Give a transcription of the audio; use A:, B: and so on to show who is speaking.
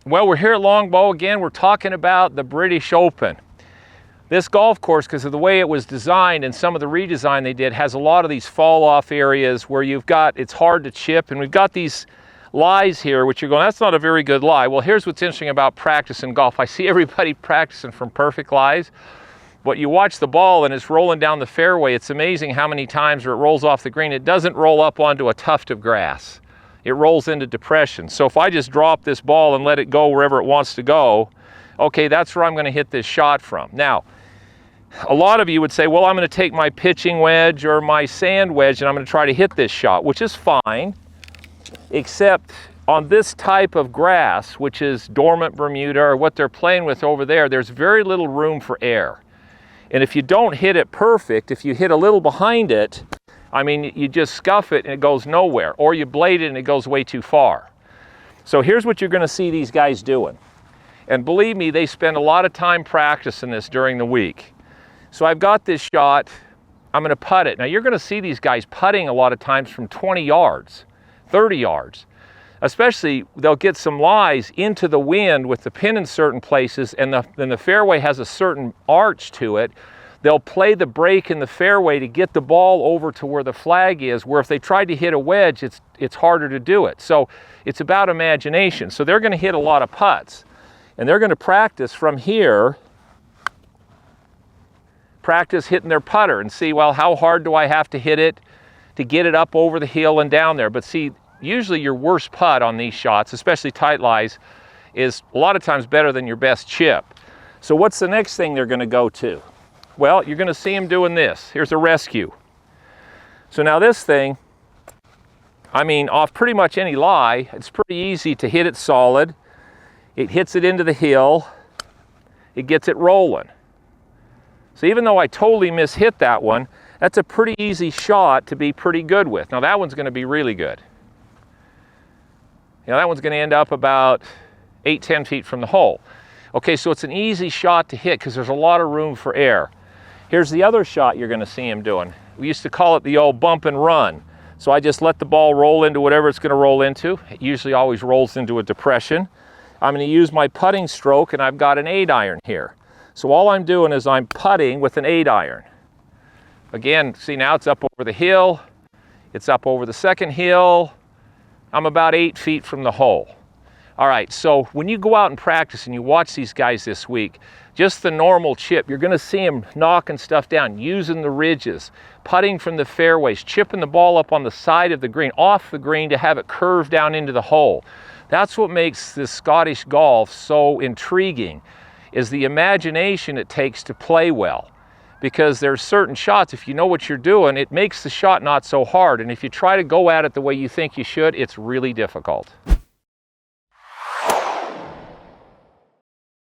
A: Well, we're here at Longbow again. We're talking about the British Open. This golf course, because of the way it was designed and some of the redesign they did, has a lot of these fall-off areas where it's hard to chip, and we've got these lies here, which you're going, that's not a very good lie. Well, here's what's interesting about practicing golf. I see everybody practicing from perfect lies, but you watch the ball and it's rolling down the fairway. It's amazing how many times where it rolls off the green, it doesn't roll up onto a tuft of grass. It rolls into depression. So if I just drop this ball and let it go wherever it wants to go, okay, that's where I'm going to hit this shot from. Now, a lot of you would say, well, I'm going to take my pitching wedge or my sand wedge and I'm going to try to hit this shot, which is fine, except on this type of grass, which is dormant Bermuda or what they're playing with over there, there's very little room for air. And if you don't hit it perfect, if you hit a little behind it, I mean, you just scuff it and it goes nowhere, or you blade it and it goes way too far. So here's what you're going to see these guys doing. And believe me, they spend a lot of time practicing this during the week. So I've got this shot, I'm going to putt it. Now you're going to see these guys putting a lot of times from 20 yards, 30 yards. Especially, they'll get some lies into the wind with the pin in certain places, and then the fairway has a certain arch to it. They'll play the break in the fairway to get the ball over to where the flag is, where if they tried to hit a wedge, it's harder to do it. So it's about imagination. So they're going to hit a lot of putts, and they're going to practice from here, practice hitting their putter and see, well, how hard do I have to hit it to get it up over the hill and down there? But see, usually your worst putt on these shots, especially tight lies, is a lot of times better than your best chip. So what's the next thing they're going to go to? Well, you're going to see them doing this. Here's a rescue. So now this thing, I mean, off pretty much any lie, it's pretty easy to hit it solid. It hits it into the hill. It gets it rolling. So even though I totally mishit that one, that's a pretty easy shot to be pretty good with. Now that one's going to be really good. You know, that one's going to end up about 8-10 feet from the hole. Okay, so it's an easy shot to hit because there's a lot of room for air. Here's the other shot you're going to see him doing. We used to call it the old bump and run. So I just let the ball roll into whatever it's going to roll into. It usually always rolls into a depression. I'm going to use my putting stroke, and I've got an 8-iron here. So all I'm doing is I'm putting with an 8-iron. Again, see, now it's up over the hill. It's up over the second hill. I'm about 8 feet from the hole. All right, so when you go out and practice and you watch these guys this week, just the normal chip, you're going to see them knocking stuff down, using the ridges, putting from the fairways, chipping the ball up on the side of the green, off the green to have it curve down into the hole. That's what makes this Scottish golf so intriguing, is the imagination it takes to play well. Because there's certain shots, if you know what you're doing, it makes the shot not so hard. And if you try to go at it the way you think you should, it's really difficult.